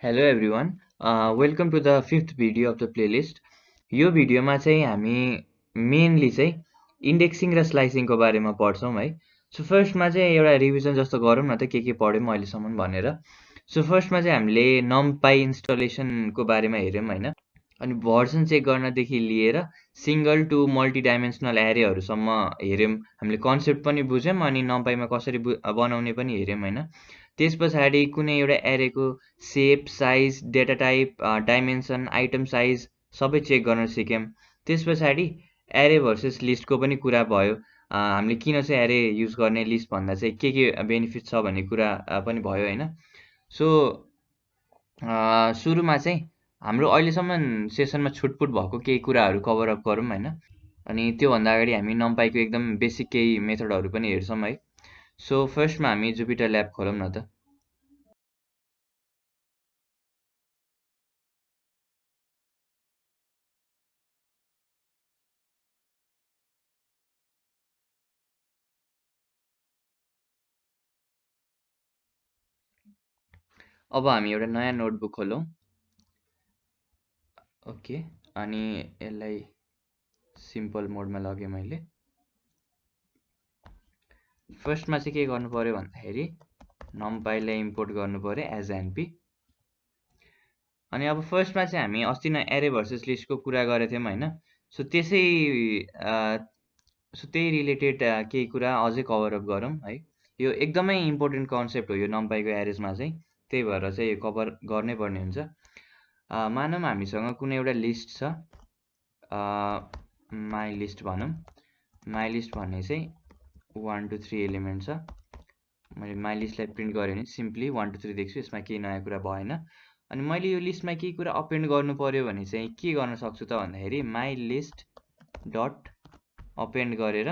Hello everyone, welcome to the fifth video of the playlist. यो भिडियोमा चाहिँ हामी मेनली चाहिँ इन्डेक्सिङ र स्लाइसिङको बारेमा पढ्छौँ है। सो फर्स्टमा चाहिँ एउटा रिभिजन जस्तो गरौँ न त के पढ्यौँ अहिलेसम्म भनेर। सो फर्स्टमा चाहिँ हामीले नमपाई इन्स्टलेसनको बारेमा हेऱ्यौँ होइन। अनि भर्सन चेक गर्नदेखि लिएर सिङ्गल टु मल्टी डाइमेन्सनल एरेहरूसम्म हेऱ्यौँ। हामीले कन्सेप्ट पनि बुझ्यौँ अनि नमपाईमा कसरी बनाउने पनि हेऱ्यौँ होइन। त्यस पछाडि कुनै एउटा एरेको shape, size, data type, dimension, item size सबै चेक गर्न सिक्यौँ। त्यस पछाडि एरे भर्सेस लिस्टको पनि कुरा भयो। हामीले किन चाहिँ एरे युज गर्ने लिस्ट भन्दा चाहिँ के बेनिफिट छ भन्ने कुरा पनि भयो होइन। सो सुरुमा चाहिँ हाम्रो अहिलेसम्म सेसनमा छुटपुट भएको केही कुराहरू कभर अप गरौँ होइन। अनि त्योभन्दा अगाडि हामी नमपाईको एकदम बेसिक केही मेथडहरू पनि हेर्छौँ है। सो फर्स्टमा हामी जुपिटर ल्याब खोलौँ न त। अब हामी एउटा नयाँ नोटबुक खोलौँ। ओके, अनि यसलाई सिम्पल मोडमा लगेँ मैले। फर्स्टमा चाहिँ के गर्नु पर्यो भन्दाखेरि नमपाईलाई इम्पोर्ट गर्नु पर्यो एज एनपी। अनि अब फर्स्टमा चाहिँ हामी अस्ति नै एरे भर्सेस लिस्टको कुरा गरेको थियौँ होइन। सो त्यही रिलेटेड केही कुरा अझै कभर अप गरौँ है। यो एकदमै इम्पोर्टेन्ट कन्सेप्ट हो यो नमपाईको एरेजमा चाहिँ, त्यही भएर चाहिँ यो कभर गर्नै पर्ने हुन्छ। मानौँ हामीसँग कुनै एउटा लिस्ट छ, माई लिस्ट भनौँ। माई लिस्ट भन्ने चाहिँ 1 2 3 एलिमेन्ट छ। मैले माई लिस्टलाई प्रिन्ट गरेँ भने सिम्पली 1 2 3 देख्छु, यसमा केही नयाँ कुरा भएन। अनि मैले यो लिस्टमा केही कुरा अपेन्ड गर्नु पर्यो भने चाहिँ के गर्न सक्छु त भन्दाखेरि माई लिस्ट डट अपेन्ड गरेर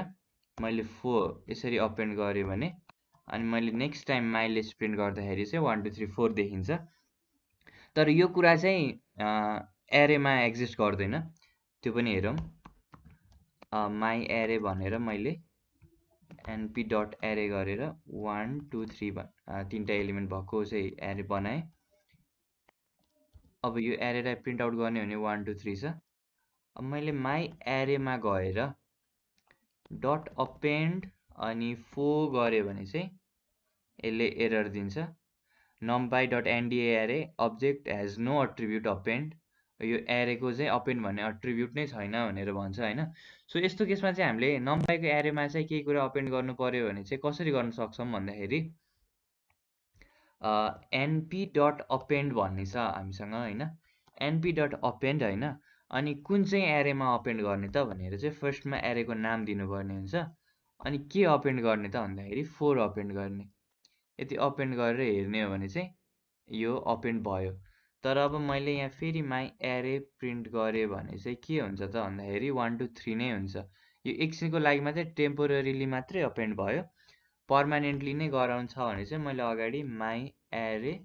मैले 4 यसरी अपेन्ड गरेँ भने अनि मैले next time my list print गर्दाखेरि चाहिँ 1 2 3 4 देखिन्छ। तर यो कुरा चाहिँ एरेमा एक्जिस्ट गर्दैन, त्यो पनि हेरौँ। माई एरे भनेर मैले एनपी डट एरे गरेर 1 2 3 तिनवटा एलिमेन्ट भएको चाहिँ एरे बनाएँ। अब यो एरेलाई प्रिन्ट आउट गर्ने भने 1 2 3 छ। अब मैले माई एरेमा गएर डट अपेन्ड अनि 4 गरेँ भने चाहिँ यसले एरर दिन्छ। numpy डट एनडिए एरे अब्जेक्ट हेज नो अट्रिब्युट अपेन्ड, यो एरेको चाहिँ अपेन्ड भन्ने अट्रिब्युट नै छैन भनेर भन्छ होइन। सो यस्तो केसमा चाहिँ हामीले नमपाईको एरेमा चाहिँ केही कुरा अपेन्ड गर्नु पर्यो भने चाहिँ कसरी गर्न सक्छौँ भन्दाखेरि एनपी डट अपेन्ड भन्ने छ हामीसँग होइन। एनपी डट अपेन्ड होइन, अनि कुन चाहिँ एरेमा अपेन्ड गर्ने त भनेर चाहिँ फर्स्टमा एरेको नाम दिनुपर्ने हुन्छ। अनि के अपेन्ड गर्ने त भन्दाखेरि 4 अपेन्ड गर्ने। यदि अपेन्ड गरेर हेर्ने हो भने चाहिँ यो अपेन्ड भयो। तर अब मैले यहाँ फेरि माई एरे प्रिन्ट गरेँ भने चाहिँ के हुन्छ त भन्दाखेरि 1 2 3 नै हुन्छ। यो एकछिनको लागि मात्रै टेम्पोररीली मात्रै अपेन्ड भयो। पर्मानेन्टली नै गराउनु छ भने चाहिँ मैले अगाडि माई एरे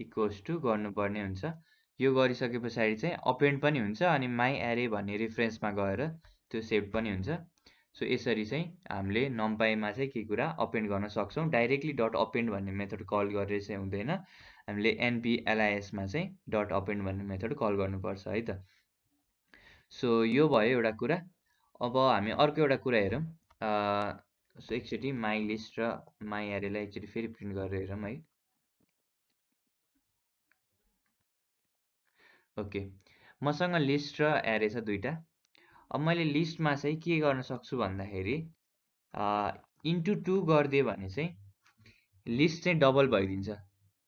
इक्वल्स टु गर्नुपर्ने हुन्छ। यो गरिसके पछाडि चाहिँ अपेन्ड पनि हुन्छ अनि माई एरे भन्ने रेफरेन्समा गएर त्यो सेभ पनि हुन्छ। सो यसरी चाहिँ हामीले नमपाईमा चाहिँ के कुरा अपेन्ड गर्न सक्छौँ। डाइरेक्टली डट अपेन्ड भन्ने मेथड कल गरेर चाहिँ हुँदैन, हामीले एनपीएलआइएसमा चाहिँ डट अपेन्ड भन्ने मेथड कल गर्नुपर्छ है त। सो यो भयो एउटा कुरा। अब हामी अर्को एउटा कुरा हेरौँ। सो एकचोटि माई लिस्ट र माई एरेलाई एकचोटि फेरि प्रिन्ट गरेर हेरौँ है। ओके, मसँग लिस्ट र एरे छ दुईवटा। अब मैले लिस्टमा चाहिँ के गर्न सक्छु भन्दाखेरि इन्टु 2 गरिदियो भने चाहिँ लिस्ट चाहिँ डबल भइदिन्छ,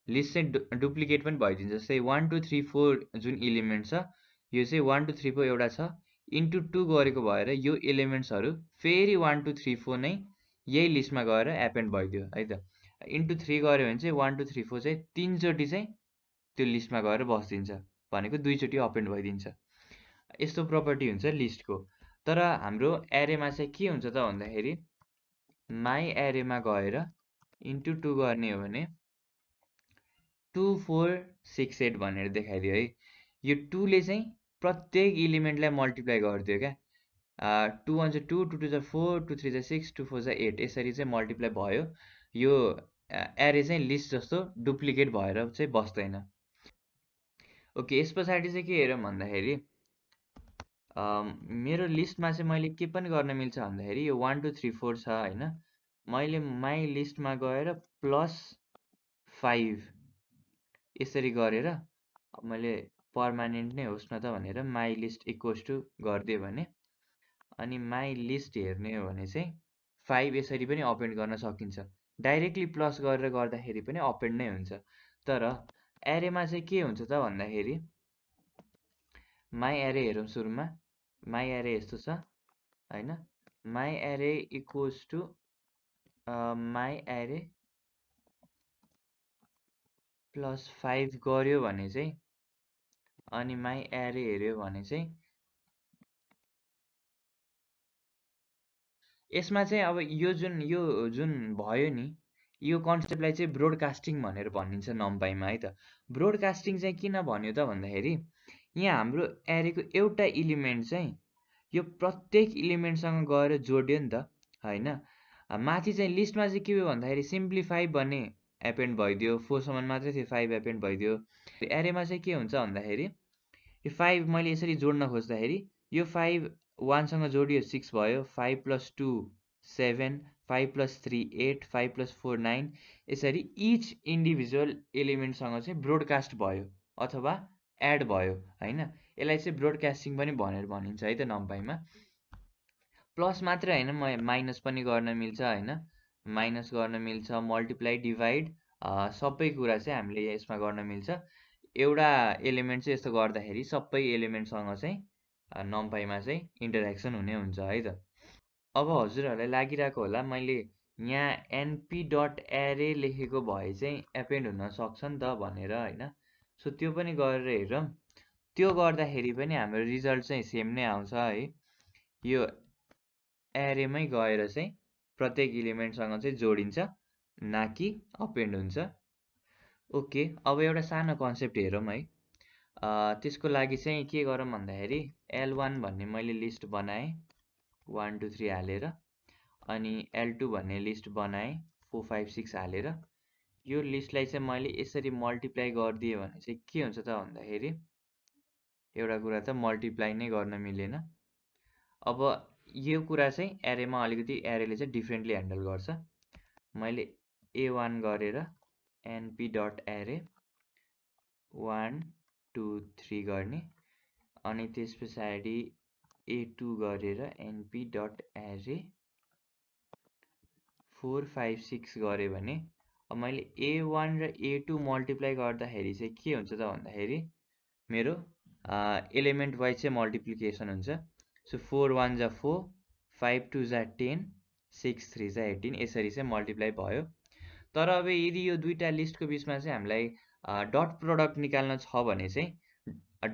लिस्ट चाहिँ डुप्लिकेट पनि भइदिन्छ। जस्तै 1 2 3 4 जुन इलिमेन्ट छ यो चाहिँ 1 2 3 4 एउटा छ, इन्टु 2 गरेको भएर यो एलिमेन्ट्सहरू फेरि 1 2 3 4 नै यही लिस्टमा गएर एपेन्ड भइदियो है त। इन्टु 3 गऱ्यो भने चाहिँ 1 2 3 4 चाहिँ 3 चोटि चाहिँ त्यो लिस्टमा गएर बसिदिन्छ, भनेको 2 चोटि अपेन्ड भइदिन्छ। यस्तो प्रपर्टी हुन्छ लिस्टको। तर हाम्रो एरेमा चाहिँ के हुन्छ त भन्दाखेरि माई एरेमा गएर इन्टु 2 गर्ने हो भने 2 4 6 8 भनेर देखाइदियो है। यो 2 ले चाहिँ प्रत्येक इलिमेन्टलाई मल्टिप्लाई गरिदियो क्या। 2 1 2 2 2 4 2 3 6 2 4 8 यसरी चाहिँ मल्टिप्लाई भयो। यो एरे चाहिँ लिस्ट जस्तो डुप्लिकेट भएर चाहिँ बस्दैन। ओके, यस पछाडि चाहिँ के हेरौँ भन्दाखेरि मेरो लिस्टमा चाहिँ मैले के पनि गर्न मिल्छ भन्दाखेरि यो 1 2 3 4 छ होइन, मैले माई लिस्टमा गएर +5 यसरी गरेर मैले पर्मानेन्ट नै होस् न त भनेर माई लिस्ट इक्वल्स टु गरिदियो भने अनि माई लिस्ट हेर्ने हो भने चाहिँ 5 यसरी पनि अपेन्ड गर्न सकिन्छ। डाइरेक्टली प्लस गरेर गर्दाखेरि पनि अपेन्ड नै हुन्छ। तर एरेमा चाहिँ के हुन्छ त भन्दाखेरि माई एरे हेरौँ सुरुमा। माई एरे यस्तो छ होइन, माई एरे इक्वल्स टु माई एरे +5 गर्यो भने चाहिँ अनि माई एरे हेऱ्यो भने चाहिँ यसमा चाहिँ अब यो जुन भयो नि, यो कन्सेप्टलाई चाहिँ ब्रोडकास्टिङ भनेर भनिन्छ नम्पाईमा है त। ब्रोडकास्टिङ चाहिँ किन भन्यो त भन्दाखेरि यहाँ हाम्रो एरेको एउटा इलिमेन्ट चाहिँ यो प्रत्येक इलिमेन्टसँग गएर जोड्यो नि त होइन। माथि चाहिँ लिस्टमा चाहिँ के भयो भन्दाखेरि सिम्पली 5 भन्ने एपेन्ड भइदियो, 4 सम्म मात्रै थियो 5 एपेन्ड भइदियो। एरेमा चाहिँ के हुन्छ भन्दाखेरि यो 5 मैले यसरी जोड्न खोज्दाखेरि यो 5 1 सँग जोडियो 6 भयो, 5 + 2 7, 5 + 3 8, 5 + 4 9, यसरी इच इन्डिभिजुअल एलिमेन्टसँग चाहिँ ब्रोडकास्ट भयो अथवा एड भयो होइन। यसलाई चाहिँ ब्रोडकास्टिङ पनि भनेर भनिन्छ है त नम्पाईमा। प्लस मात्रै होइन, माइनस पनि गर्न मिल्छ होइन, माइनस गर्न मिल्छ, मल्टिप्लाई डिभाइड सबै कुरा चाहिँ हामीले यसमा गर्न मिल्छ। एउटा एलिमेन्ट चाहिँ यस्तो गर्दाखेरि सबै एलिमेन्टसँग चाहिँ नम्पाईमा चाहिँ इन्टरेक्सन हुने हुन्छ है त। अब हजुरहरूलाई लागिरहेको होला मैले यहाँ एनपी डट एरे लेखेको भए चाहिँ एपेन्ड हुन सक्छ नि त भनेर होइन। सो त्यो पनि गरेर हेरौँ। त्यो गर्दाखेरि पनि हाम्रो रिजल्ट चाहिँ सेम नै आउँछ है। यो एरेमै गएर चाहिँ प्रत्येक इलिमेन्टसँग चाहिँ जोडिन्छ, ना कि अपेन्ड हुन्छ। ओके, अब एउटा सानो कन्सेप्ट हेरौँ है। त्यसको लागि चाहिँ के गरौँ भन्दाखेरि L1 भन्ने मैले लिस्ट बनाएँ 1 2 3 हालेर, अनि L2 भन्ने लिस्ट बनाएँ 4 5 6 हालेर। यो लिस्टलाई चाहिँ मैले यसरी मल्टिप्लाई गरिदिएँ भने चाहिँ के हुन्छ त भन्दाखेरि एउटा कुरा त मल्टिप्लाई नै गर्न मिलेन। अब यो कुरा चाहिँ एरेमा अलिकति एरेले चाहिँ डिफ्रेन्टली ह्यान्डल गर्छ। मैले A1 गरेर एनपी डट एरे 1 2 3 गर्ने, अनि त्यस पछाडि A2 गरेर एनपी डट एरे 4 5 6 गरेँ भने अब मैले A1 र A2 मल्टिप्लाई गर्दाखेरि चाहिँ के हुन्छ त भन्दाखेरि मेरो एलिमेन्ट वाइज चाहिँ मल्टिप्लिकेसन हुन्छ। सो 4 1 जा 4, 5 2 जा 10, 6 3 जा 18 यसरी चाहिँ मल्टिप्लाई भयो। तर अब यदि यो दुईटा लिस्टको बिचमा चाहिँ हामीलाई डट प्रोडक्ट निकाल्न छ भने चाहिँ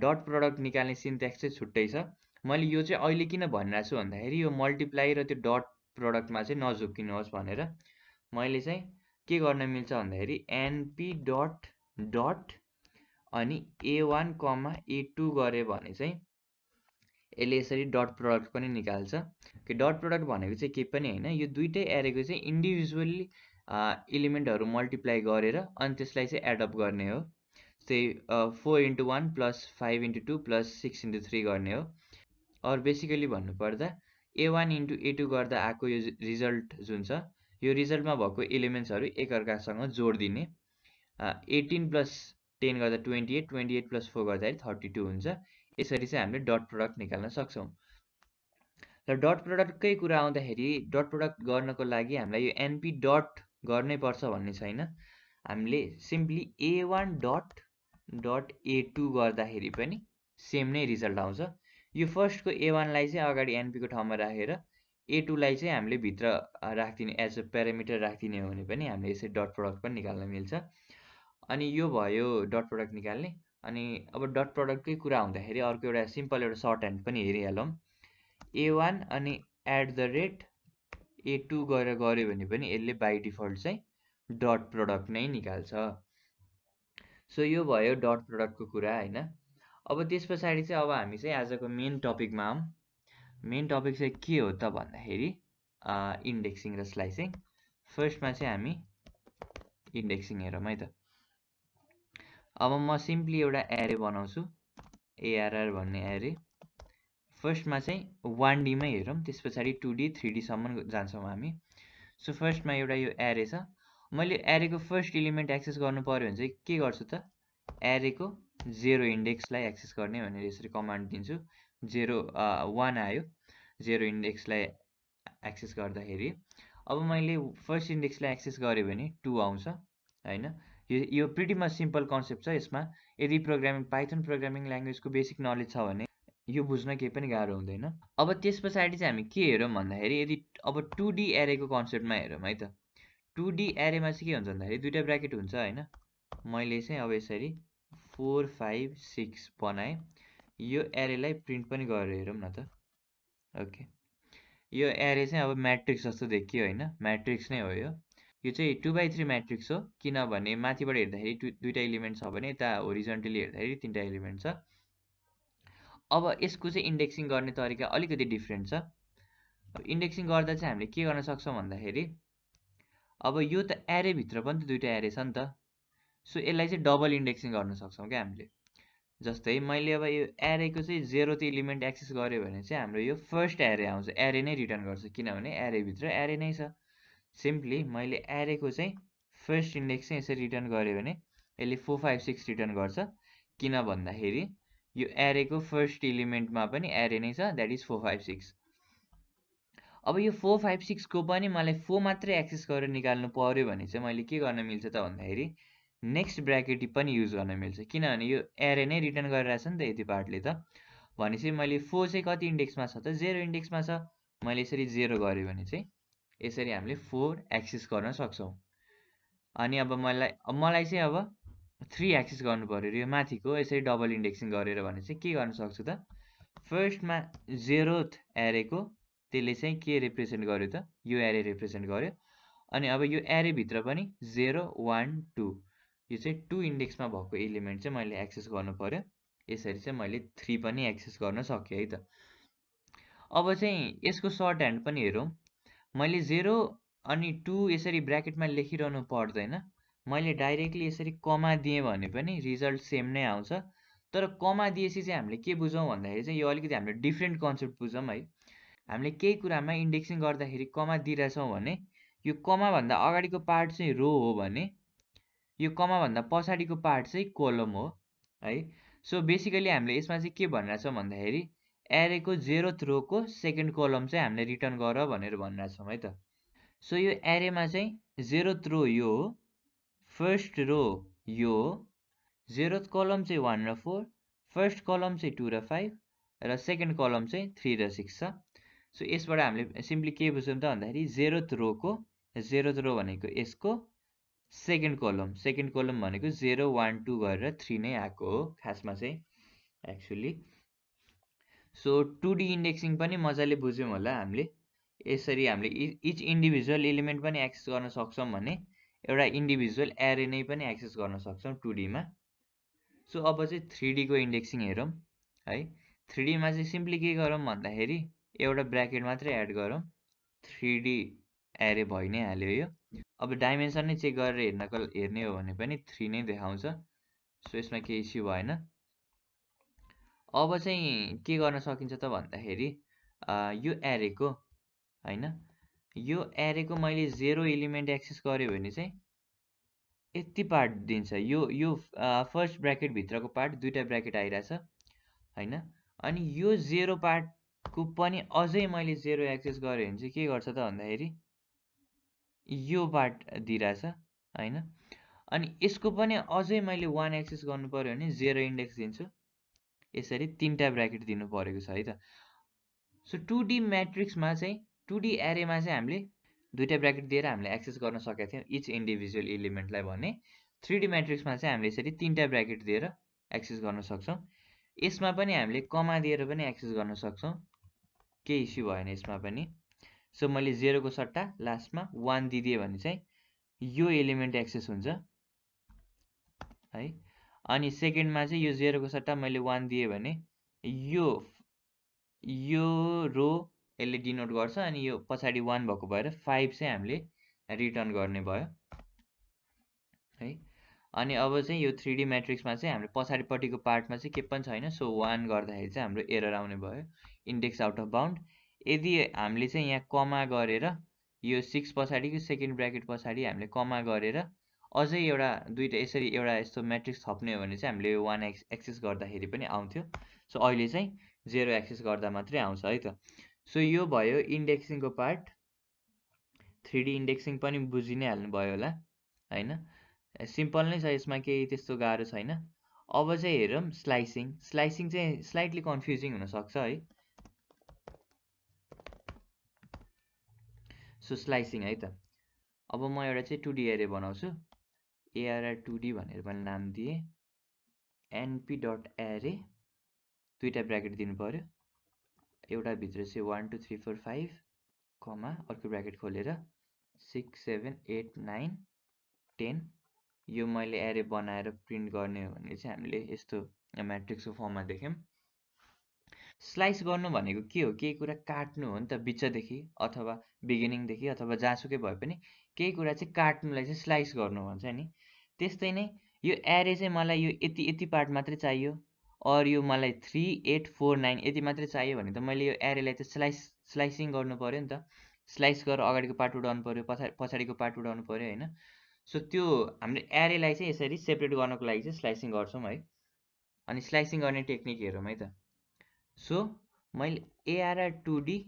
डट प्रोडक्ट निकाल्ने सिन्ट्याक्स चाहिँ छुट्टै छ। मैले यो चाहिँ अहिले किन भनिरहेको छु भन्दाखेरि यो मल्टिप्लाई र त्यो डट प्रोडक्टमा चाहिँ नझुक्किनुहोस् भनेर मैले चाहिँ के गर्न मिल्छ भन्दाखेरि एनपी डट डट अनि A1, A2 गरेँ भने चाहिँ यसले यसरी डट प्रोडक्ट पनि निकाल्छ। कि डट प्रोडक्ट भनेको चाहिँ केही पनि होइन, यो दुइटै एरेको चाहिँ इन्डिभिजुअल्ली इलिमेन्टहरू मल्टिप्लाई गरेर अनि त्यसलाई चाहिँ एडअप गर्ने हो। त्यही 4 × 1 + 5 × 2 + 6 × 3 गर्ने हो। अरू बेसिकली भन्नुपर्दा A1 × A2 गर्दा आएको यो रिजल्ट जुन छ, यो रिजल्टमा भएको एलिमेन्ट्सहरू एकअर्कासँग जोडिदिने। 18 + 10 गर्दा 28, 28 + 4 गर्दाखेरि 32 हुन्छ। यसरी चाहिँ हामीले डट प्रोडक्ट निकाल्न सक्छौँ। र डट प्रोडक्टकै कुरा आउँदाखेरि डट प्रोडक्ट गर्नको लागि हामीलाई यो एनपी डट गर्नै पर्छ भन्ने छैन। हामीले सिम्पली A1 डट A2 गर्दाखेरि पनि सेम नै रिजल्ट आउँछ। यो फर्स्टको A1 लाई चाहिँ अगाडि एनपीको ठाउँमा राखेर A2 लाई चाहिँ हामीले भित्र राखिदिने एज अ प्यारामिटर राखिदिने हो भने पनि हामीले यसरी डट प्रोडक्ट पनि निकाल्न मिल्छ। अनि यो भयो डट प्रोडक्ट निकाल्ने। अनि अब डट प्रोडक्टकै कुरा हुँदाखेरि अर्को एउटा सिम्पल एउटा सर्ट ह्यान्ड पनि हेरिहालौँ। A1 अनि @A2 गरेर गऱ्यो भने पनि यसले बाई डिफल्ट चाहिँ डट प्रोडक्ट नै निकाल्छ। सो यो भयो डट प्रोडक्टको कुरा होइन। अब त्यस पछाडि चाहिँ अब हामी चाहिँ आजको मेन टपिकमा आउँ। मेन टपिक चाहिँ के हो त भन्दाखेरि इन्डेक्सिङ र स्लाइसिङ। फर्स्टमा चाहिँ हामी इन्डेक्सिङ हेरौँ है त। अब म सिम्पली एउटा एरे बनाउँछु, ARR भन्ने एरे। फर्स्टमा चाहिँ 1D मै हेरौँ, त्यस पछाडि 2D 3D सम्म जान्छौँ हामी। सो फर्स्टमा एउटा यो एरे छ। मैले एरेको फर्स्ट इलिमेन्ट एक्सेस गर्नु पर्यो भने चाहिँ के गर्छु त, एरेको 0 इन्डेक्सलाई एक्सेस गर्ने भनेर यसरी कमान्ड दिन्छु। 1 आयो 0 इन्डेक्सलाई एक्सेस गर्दाखेरि। अब मैले फर्स्ट इन्डेक्सलाई एक्सेस गरेँ भने 2 आउँछ हैन। यो प्रिटी मच सिम्पल कन्सेप्ट छ। यसमा यदि पाइथन प्रोग्रामिङ ल्याङ्ग्वेजको बेसिक नलेज छ भने यो बुझ्न केही पनि गाह्रो हुँदैन। अब त्यस पछाडि चाहिँ हामी के हेरौँ भन्दाखेरि, यदि अब 2D एरेको कन्सेप्टमा हेरौँ है त। 2D एरेमा चाहिँ के हुन्छ भन्दाखेरि दुईटा ब्र्याकेट हुन्छ हैन। मैले चाहिँ अब यसरी 4 5 6 बनाएँ। यो एरेलाई प्रिन्ट पनि गरेर हेरौँ न त। ओके, यो एरे चाहिँ अब म्याट्रिक्स जस्तो देखियो हैन, म्याट्रिक्स नै हो यो। यो चाहिँ 2x3 म्याट्रिक्स हो, किनभने माथिबाट हेर्दाखेरि दुईटा एलिमेन्ट छ भने यता होरिजन्टली हेर्दाखेरि तीनटा एलिमेन्ट छ। अब यसको चाहिँ इन्डेक्सिङ गर्ने तरिका अलिकति डिफ्रेन्ट छ। अब इन्डेक्सिङ गर्दा चाहिँ हामीले के गर्न सक्छौँ भन्दाखेरि, अब यो त एरे भित्र पनि त दुईटा एरे छ नि त। सो यसलाई चाहिँ डबल इन्डेक्सिङ गर्न सक्छौँ क्या हामीले। जस्तै मैले अब यो एरेको चाहिँ 0th एलिमेन्ट एक्सेस गर्यो भने चाहिँ हाम्रो यो फर्स्ट एरे आउँछ, एरे नै रिटर्न गर्छ, किनभने एरे भित्र एरे नै छ। सिम्पली मैले एरेको चाहिँ फर्स्ट इन्डेक्स चाहिँ यसरी रिटर्न गरेँ भने यसले 4 5 6 रिटर्न गर्छ, किन भन्दाखेरि यो एरेको फर्स्ट एलिमेन्टमा पनि एरे नै छ, द्याट इज 4 5 6। अब यो 4 5 6 को पनि मलाई 4 मात्रै एक्सेस गरेर निकाल्नु पर्यो भने चाहिँ मैले के गर्न मिल्छ त भन्दाखेरि नेक्स्ट ब्र्याकेट पनि युज गर्न मिल्छ, किनभने यो एरे नै रिटर्न गरिरहेछ नि त यति पार्टले त। भनेपछि मैले 4 चाहिँ कति इन्डेक्समा छ त, 0 इन्डेक्समा छ। मैले यसरी 0 गरेँ भने चाहिँ यसरी हामीले 4 एक्सेस गर्न सक्छौँ। अनि अब मलाई चाहिँ अब 3 एक्सेस गर्नु पर्यो यो माथिको, यसरी डबल इन्डेक्सिङ गरेर भने चाहिँ के गर्न सक्छु त, फर्स्टमा 0th एरेको त्यसले चाहिँ के रिप्रेजेन्ट गर्यो त, यो एरे रिप्रेजेन्ट गर्यो। अनि अब यो एरे भित्र पनि 0 1 2 यो चाहिँ 2 इन्डेक्समा भएको एलिमेन्ट चाहिँ मैले एक्सेस गर्नु पर्यो। यसरी चाहिँ मैले 3 पनि एक्सेस गर्न सकेँ है त। अब चाहिँ यसको सर्ट ह्यान्ड पनि हेरौँ। मैले 0 अनि 2 यसरी ब्र्याकेटमा लेखिरहनु पर्दैन, मैले डाइरेक्टली यसरी कमा दिएँ भने पनि रिजल्ट सेम नै आउँछ। तर कमा दिएपछि चाहिँ हामीले के बुझौँ भन्दाखेरि चाहिँ यो अलिकति हामीले डिफ्रेन्ट कन्सेप्ट बुझौँ है। हामीले केही कुरामा इन्डेक्सिङ गर्दाखेरि कमा दिइरहेछौँ भने यो कमाभन्दा अगाडिको पार्ट चाहिँ रो हो भने यो कमाभन्दा पछाडिको पार्ट चाहिँ कोलम हो है। सो बेसिकली हामीले यसमा चाहिँ के भनिरहेछौँ भन्दाखेरि एरेको 0th रोको सेकेन्ड कोलम चाहिँ हामीले रिटर्न गर भनेर भनिरहेछौँ है त। सो यो एरेमा चाहिँ 0th रो यो हो, फर्स्ट रो यो हो, 0th कलम चाहिँ 1 र 4, फर्स्ट कलम चाहिँ 2 र 5 र सेकेन्ड कलम चाहिँ 3 र 6 छ। सो यसबाट हामीले सिम्पली के बुझ्यौँ त भन्दाखेरि 0th रोको 0th रो भनेको यसको सेकेन्ड कलम भनेको 0 1 2 गरेर 3 नै आएको हो खासमा चाहिँ एक्चुअली। सो 2D इन्डेक्सिङ पनि मजाले बुझ्यौँ होला हामीले। यसरी हामीले इच इन्डिभिजुअल एलिमेन्ट पनि एक्सेस गर्न सक्छौँ भने एउटा इन्डिभिजुअल एरे नै पनि एक्सेस गर्न सक्छौँ 2D मा। सो अब चाहिँ 3D को इन्डेक्सिङ हेरौँ है। 3D मा चाहिँ सिम्पली के गरौँ भन्दाखेरि एउटा ब्र्याकेट मात्रै एड गरौँ, 3D एरे भइ नै हाल्यो यो। अब डाइमेन्सन नै चेक गरेर हेर्ने हो भने पनि 3 नै देखाउँछ। सो यसमा केही इस्यु भएन। अब चाहिँ के गर्न सकिन्छ त भन्दाखेरि यो एरेको हैन, यो एरेको मैले 0 एलिमेन्ट एक्सेस गरेँ भने चाहिँ यति पार्ट दिन्छ। यो फर्स्ट ब्र्याकेट भित्रको पार्ट दुईटा ब्र्याकेट आइरहेछ हैन। अनि यो 0 पार्टको पनि अझै मैले 0 एक्सेस गरेँ भने चाहिँ के गर्छ त भन्दाखेरि यो पार्ट दिइरहेछ हैन। अनि यसको पनि अझै मैले 1 एक्सेस गर्नु पर्यो भने 0 इन्डेक्स दिन्छु। यसरी तीनटा ब्र्याकेट दिनु परेको छ है त। सो 2D म्याट्रिक्समा चाहिँ 2D एरेमा चाहिँ हामीले दुईटा ब्र्याकेट दिएर हामीले एक्सेस गर्न सकेका थियौँ इच इन्डिभिजुअल एलिमेन्टलाई भने 3D म्याट्रिक्समा चाहिँ हामीले यसरी तीनटा ब्र्याकेट दिएर एक्सेस गर्न सक्छौँ। यसमा पनि हामीले कमा दिएर पनि एक्सेस गर्न सक्छौँ, केही इस्यु भएन यसमा पनि। सो मैले 0 को सट्टा लास्टमा 1 दिदिएँ भने चाहिँ यो एलिमेन्ट एक्सेस हुन्छ है। अनि सेकेन्डमा चाहिँ यो 0 को सट्टा मैले 1 दिएँ भने यो रो यसले डिनोट गर्छ, अनि यो पछाडि 1 भएको भएर 5 चाहिँ हामीले रिटर्न गर्ने भयो। है। अनि अब चाहिँ यो 3D म्याट्रिक्समा चाहिँ हाम्रो पछाडिपट्टिको पार्टमा चाहिँ के पनि छैन, सो 1 गर्दाखेरि चाहिँ हाम्रो एरर आउने भयो, इन्डेक्स आउट अफ बाउन्ड। यदि हामीले चाहिँ यहाँ कमा गरेर यो 6 पछाडिको सेकेन्ड ब्र्याकेट पछाडि हामीले कमा गरेर अझै एउटा दुईवटा यसरी एउटा यस्तो म्याट्रिक्स थप्ने हो भने चाहिँ हामीले 1 एक्सेस गर्दाखेरि पनि आउँथ्यो। सो अहिले चाहिँ 0 एक्सेस गर्दा मात्रै आउँछ है त। सो यो भयो इन्डेक्सिङको पार्ट। 3D इन्डेक्सिङ पनि बुझि नै हाल्नुभयो होला होइन। सिम्पल नै छ, यसमा केही त्यस्तो गाह्रो छैन। अब चाहिँ हेरौँ स्लाइसिङ। स्लाइसिङ चाहिँ स्लाइटली कन्फ्युजिङ हुनसक्छ है। सो स्लाइसिङ है त। अब म एउटा चाहिँ 2D एरे बनाउँछु। ARR 2D भनेर मैले नाम दिएँ। np.array दुईवटा ब्र्याकेट दिनु पऱ्यो, एउटा भित्र चाहिँ 1 2 3 4 5 कमा अर्को ब्र्याकेट खोलेर 6 7 8 9 10। यो मैले एरे बनाएर प्रिन्ट गर्ने हो भने चाहिँ हामीले यस्तो म्याट्रिक्सको फर्ममा देख्यौँ। स्लाइस गर्नु भनेको के हो? केही कुरा काट्नु हो नि त, बिचदेखि अथवा बिगिनिङदेखि अथवा जहाँसुकै भए पनि केही कुरा चाहिँ काट्नुलाई चाहिँ स्लाइस गर्नु भन्छ नि। त्यस्तै नै यो एरे चाहिँ मलाई यो यति यति पार्ट मात्रै चाहियो, और यो मलाई 3 8 4 9 यति मात्रै चाहियो भने त मैले यो एरेलाई चाहिँ स्लाइसिङ गर्नु पऱ्यो नि त। स्लाइस गरेर अगाडिको पार्ट उडाउनु पऱ्यो, पछाडिको पार्ट उडाउनु पऱ्यो होइन। सो त्यो हामीले एरेलाई चाहिँ यसरी सेपरेट गर्नको लागि चाहिँ स्लाइसिङ गर्छौँ है। अनि स्लाइसिङ गर्ने टेक्निक हेरौँ है त। सो मैले ARR 2D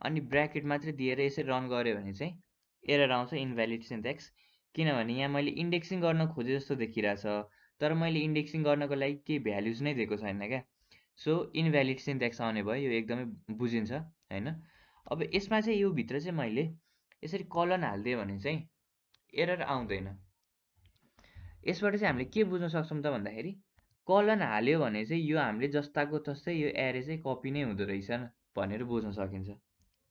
अनि ब्र्याकेट मात्रै दिएर यसरी रन गरेँ भने चाहिँ एरर आउँछ, इन्भ्यालिड सिन्ट्याक्स। किनभने यहाँ मैले इन्डेक्सिङ गर्न खोजे जस्तो देखिरहेछ, तर मैले इन्डेक्सिङ गर्नको लागि केही भ्याल्युज नै दिएको छैन क्या। सो इन्भ्यालिड सिन्ट्याक्स आउने भयो, यो एकदमै बुझिन्छ होइन। अब यसमा चाहिँ यो भित्र चाहिँ मैले यसरी कलन हालिदिएँ भने चाहिँ एरर आउँदैन। यसबाट चाहिँ हामीले के बुझ्न सक्छौँ त भन्दाखेरि, कलन हाल्यो भने चाहिँ यो हामीले जस्ताको तस्तै यो एरे चाहिँ कपी नै हुँदो रहेछ भनेर बुझ्न सकिन्छ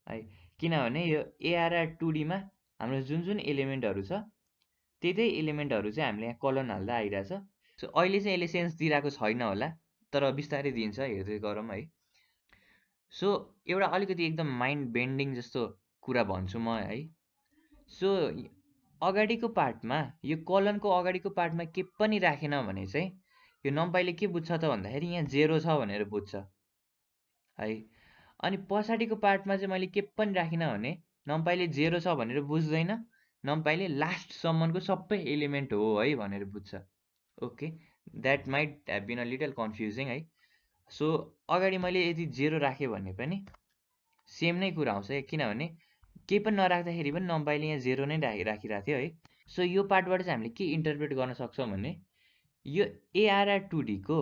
है। किनभने यो ARR 2D मा हाम्रो जुन जुन एलिमेन्टहरू छ त्यही एलिमेन्टहरू चाहिँ हामीले यहाँ कलन हाल्दा आइरहेछ। सो अहिले चाहिँ यसले सेन्स दिइरहेको छैन होला, तर बिस्तारै दिन्छ, हेर्दै गरौँ है। सो एउटा अलिकति एकदम माइन्ड बेन्डिङ जस्तो कुरा भन्छु म है। सो अगाडिको पार्टमा यो कलनको अगाडिको पार्टमा के पनि राखेन भने चाहिँ यो नम्पाईले के बुझ्छ त भन्दाखेरि यहाँ 0 छ भनेर बुझ्छ है। अनि पछाडिको पार्टमा चाहिँ मैले के पनि राखिनँ भने नम्पाईले 0 छ भनेर बुझ्दैन, नम्पाईले लास्टसम्मको सबै एलिमेन्ट हो है भनेर बुझ्छ। Okay, that might have been a little confusing है। सो अगाडि मैले यदि 0 राखेँ भने पनि सेम नै कुरा आउँछ, किनभने केही पनि नराख्दाखेरि पनि नम्पाईले यहाँ 0 नै राखिरहेको थियो है। सो यो पार्टबाट चाहिँ हामीले के इन्टरप्रेट गर्न सक्छौँ भने यो ARR 2D को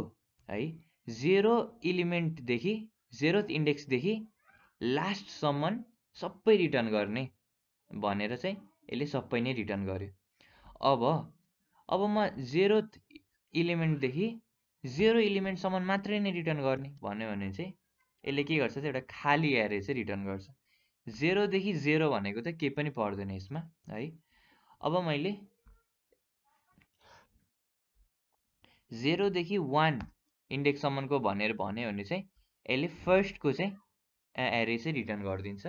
है 0 एलिमेन्टदेखि 0th इन्डेक्सदेखि लास्टसम्म सबै रिटर्न गर्ने भनेर चाहिँ यसले सबै नै रिटर्न गर्यो। अब म 0th एलिमेन्टदेखि 0 एलिमेन्टसम्म मात्रै नै रिटर्न गर्ने भन्यो भने चाहिँ यसले के गर्छ त एउटा खाली एरे चाहिँ रिटर्न गर्छ। 0 देखि 0 भनेको त केही पनि पर्दैन यसमा है। अब मैले 0 देखि 1 इन्डेक्ससम्मको भनेर भन्यो भने चाहिँ यसले फर्स्टको चाहिँ एरे चाहिँ रिटर्न गरिदिन्छ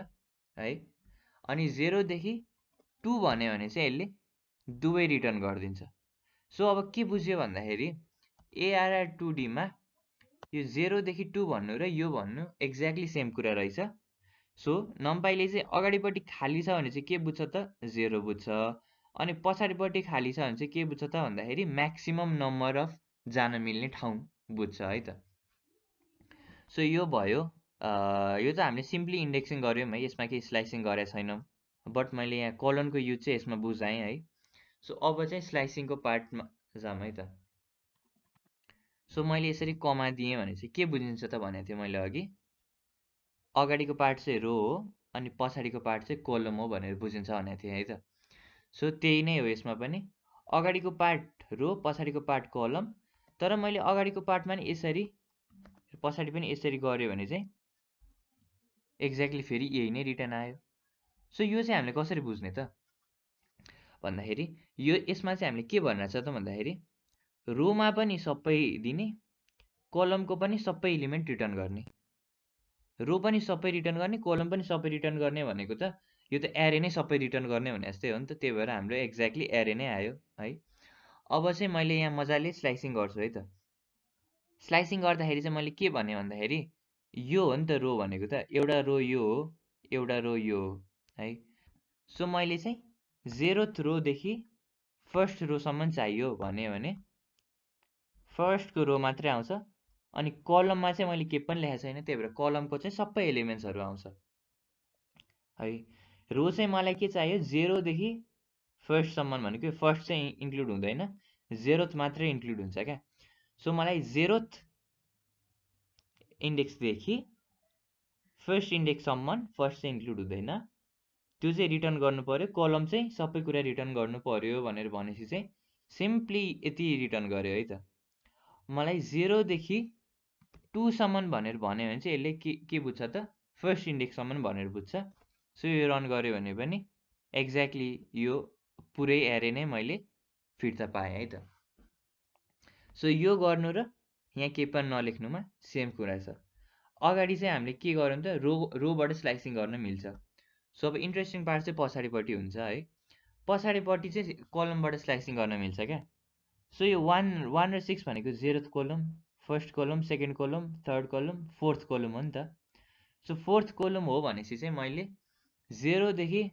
है। अनि 0 देखि 2 भन्यो भने चाहिँ यसले दुवै रिटर्न गरिदिन्छ। सो अब के बुझ्यो भन्दाखेरि ARR 2D मा यो 0 देखि 2 भन्नु र यो भन्नु एक्ज्याक्टली सेम कुरा रहेछ। सो नम्पाईले चाहिँ अगाडिपट्टि खाली छ भने चाहिँ के बुझ्छ त 0 बुझ्छ, अनि पछाडिपट्टि खाली छ भने चाहिँ के बुझ्छ त भन्दाखेरि म्याक्सिमम नम्बर अफ जान मिल्ने ठाउँ बुझ्छ है त। सो यो भयो, यो त हामीले सिम्पली इन्डेक्सिङ गऱ्यौँ है, यसमा केही स्लाइसिङ गरेको छैनौँ, बट मैले यहाँ कलनको युज चाहिँ यसमा बुझाएँ है। सो अब चाहिँ स्लाइसिङको पार्टमा जाऊँ है त। सो मैले यसरी कमा दिएँ भने चाहिँ के बुझिन्छ त भनेको थिएँ मैले अघि, अगाडिको पार्ट चाहिँ रो हो अनि पछाडिको पार्ट चाहिँ कोलम हो भनेर बुझिन्छ भनेको थिएँ है त। सो त्यही नै हो यसमा पनि, अगाडिको पार्ट रो पछाडिको पार्ट कोलम, तर मैले अगाडिको पार्टमा नि यसरी पछाडि पनि यसरी गऱ्यो भने चाहिँ एक्ज्याक्टली फेरि यही नै रिटर्न आयो। सो यो चाहिँ हामीले कसरी बुझ्ने त भन्दाखेरि यो यसमा चाहिँ हामीले के भनिरहेछ त भन्दाखेरि रोमा पनि सबै दिने, कोलमको पनि सबै एलिमेन्ट रिटर्न गर्ने, रो पनि सबै रिटर्न गर्ने कोलम पनि सबै रिटर्न गर्ने भनेको त यो त एरे नै सबै रिटर्न गर्ने भने जस्तै हो नि त। त्यही भएर हाम्रो एक्ज्याक्टली एरे नै आयो है। अब चाहिँ मैले यहाँ मजाले स्लाइसिङ गर्छु है त। स्लाइसिङ गर्दाखेरि चाहिँ मैले के भने भन्दाखेरि यो हो नि त रो भनेको त, एउटा रो यो हो, एउटा रो यो हो है। सो मैले चाहिँ 0th रोदेखि फर्स्ट रोसम्म चाहियो भने फर्स्टको रो मात्रै आउँछ। अनि कलममा चाहिँ मैले के पनि लेखेको छैन, त्यही भएर कलमको चाहिँ सबै एलिमेन्ट्सहरू आउँछ है। रो चाहिँ मलाई के चाहियो 0देखि फर्स्टसम्म भनेको फर्स्ट चाहिँ इन्क्लुड हुँदैन, 0th मात्रै इन्क्लुड हुन्छ क्या। सो मलाई 0th इन्डेक्सदेखि फर्स्ट इन्डेक्ससम्म फर्स्ट चाहिँ इन्क्लुड हुँदैन, त्यो चाहिँ रिटर्न गर्नु पर्यो। कलम चाहिँ सबै कुरा रिटर्न गर्नु पर्यो भनेर भनेपछि चाहिँ सिम्पली यति रिटर्न गर्यो है त। मलाई 0देखि 2सम्म भनेर भन्यो भने चाहिँ यसले के बुझ्छ त, फर्स्ट इन्डेक्ससम्म भनेर बुझ्छ। सो यो रन गऱ्यो भने पनि एक्ज्याक्टली यो पुरै एरे नै मैले फिर्ता पाएँ है त। सो यो गर्नु र यहाँ के पनि नलेख्नुमा सेम कुरा छ। अगाडि चाहिँ हामीले के गऱ्यौँ त, रोबाट स्लाइसिङ गर्न मिल्छ। सो अब इन्ट्रेस्टिङ पार्ट चाहिँ पछाडिपट्टि हुन्छ है। पछाडिपट्टि चाहिँ कलमबाट स्लाइसिङ गर्न मिल्छ क्या। सो यो 1 र 6 भनेको 0th कलम, फर्स्ट कलम, सेकेन्ड कलम, थर्ड कलम, फोर्थ कलम हो नि त। सो फोर्थ कलम हो भनेपछि चाहिँ मैले 0देखि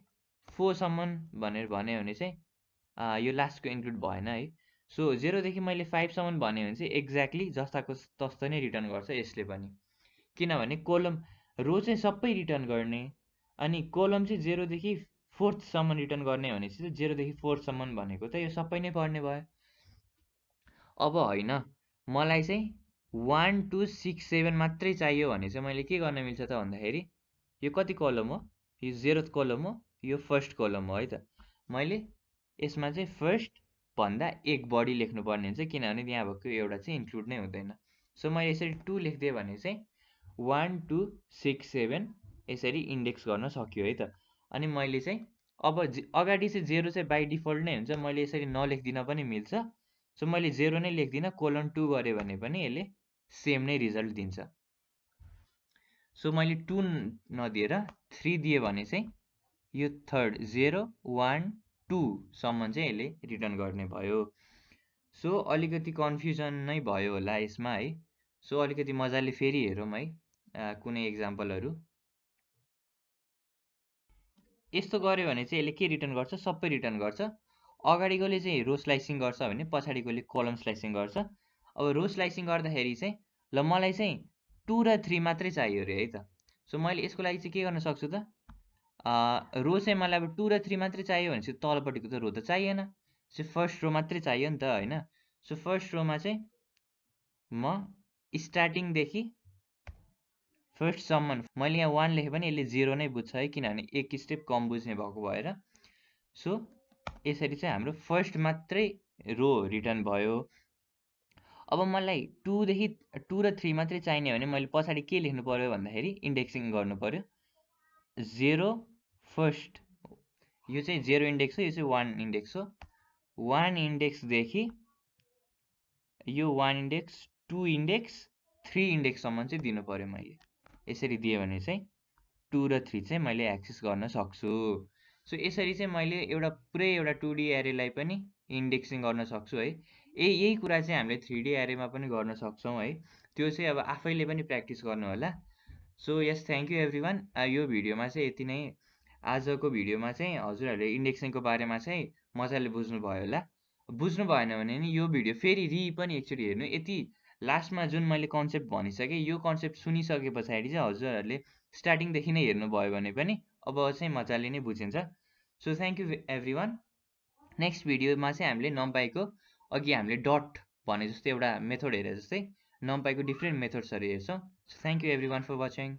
4सम्म भनेर भन्यो भने चाहिँ यो लास्टको इन्क्लुड भएन है। सो 0देखि मैले 5सम्म भन्यो भने चाहिँ एक्ज्याक्टली जस्ताको तस्तो नै रिटर्न गर्छ यसले पनि, किनभने कलम रो चाहिँ सबै रिटर्न गर्ने, अनि कलम चाहिँ 0देखि 4thसम्म रिटर्न गर्ने भनेपछि चाहिँ 0देखि 4thसम्म भनेको त यो सबै नै पढ्ने भयो। अब होइन, मलाई चाहिँ 1 2 6 7 मात्रै चाहियो भने चाहिँ मैले के गर्न मिल्छ त भन्दाखेरि यो कति कलम हो, यो 0th कलम हो, यो फर्स्ट कलम हो है त। मैले यसमा चाहिँ फर्स्ट भन्दा एक बढी लेख्नुपर्ने हुन्छ, किनभने त्यहाँ भएको एउटा चाहिँ इन्क्लुड नै हुँदैन। सो मैले यसरी 2 लेखिदिएँ भने चाहिँ 1 2 6 7 यसरी इन्डेक्स गर्न सक्यो है त। अनि मैले चाहिँ अब अगाडि चाहिँ 0 चाहिँ बाई डिफल्ट नै हुन्छ, मैले यसरी नलेख्दिन पनि मिल्छ। सो मैले 0 नै लेख्दिनँ, कोलन 2 गरेँ भने पनि यसले सेम नै रिजल्ट दिन्छ। सो मैले 2 नदिएर 3 दिएँ भने चाहिँ यो थर्ड 0 1 2सम्म चाहिँ यसले रिटर्न गर्ने भयो। सो अलिकति कन्फ्युजन नै भयो होला यसमा है। सो अलिकति मजाले फेरि हेरौँ है कुनै एक्जाम्पलहरू। यस्तो गर्यो भने चाहिँ यसले के रिटर्न गर्छ, सबै रिटर्न गर्छ। अगाडिकोले चाहिँ रो स्लाइसिङ गर्छ भने पछाडिकोले कलम स्लाइसिङ गर्छ। अब रो स्लाइसिङ गर्दाखेरि चाहिँ ल मलाई चाहिँ 2 र 3 मात्रै चाहियो अरे है त। सो मैले यसको लागि चाहिँ के गर्न सक्छु त, रो चाहिँ मलाई अब 2 र 3 मात्रै चाहियो भने चाहिँ तलपट्टिको त रो त चाहिएन, सो फर्स्ट रो मात्रै चाहियो नि त होइन। सो फर्स्ट रोमा चाहिँ म स्टार्टिङदेखि फर्स्टसम्म मैले यहाँ 1 लेखेँ भने यसले 0 नै बुझ्छ है, किनभने एक स्टेप कम बुझ्ने भएको भएर। सो यसरी चाहिँ हाम्रो फर्स्ट मात्रै रो रिटर्न भयो। अब मलाई 2 र 3 मात्रै चाहिने भने मैले पछाडि के लेख्नु पर्यो भन्दाखेरि इन्डेक्सिङ गर्नु पर्यो। 0 फर्स्ट, यो चाहिँ 0 इन्डेक्स हो, यो चाहिँ 1 इन्डेक्स हो। 1 इन्डेक्सदेखि यो 1 इन्डेक्स 2 इन्डेक्स 3 इन्डेक्ससम्म चाहिँ दिनु पर्यो मैले। यसरी दिएँ भने चाहिँ 2 र 3 चाहिँ मैले एक्सेस गर्न सक्छु। सो यसरी चाहिँ मैले पुरै एउटा 2D एरेलाई पनि इन्डेक्सिङ गर्न सक्छु है। यही कुरा चाहिँ हामीले 3D एरेमा पनि गर्न सक्छौँ है। त्यो चाहिँ अब आफैले पनि प्र्याक्टिस गर्नु होला। So yes, thank you everyone. यो भिडियोमा चाहिँ यति नै। आजको भिडियोमा चाहिँ हजुरहरूले इन्डेक्सिङको बारेमा चाहिँ मजाले बुझ्नुभयो होला। बुझ्नु भएन भने नि यो भिडियो फेरि पनि एकचोटि हेर्नु। यति लास्टमा जुन मैले कन्सेप्ट भनिसकेँ, यो कन्सेप्ट सुनिसके पछाडि चाहिँ हजुरहरूले स्टार्टिङदेखि नै हेर्नुभयो भने पनि अब चाहिँ मजाले नै बुझिन्छ। So thank you everyone. Next भिडियोमा चाहिँ हामीले नम्पाईको अघि हामीले डट भने जस्तै एउटा मेथड हेरे जस्तै नम्पाईको डिफ्रेन्ट मेथड्सहरू हेर्छौँ। So thank you everyone for watching.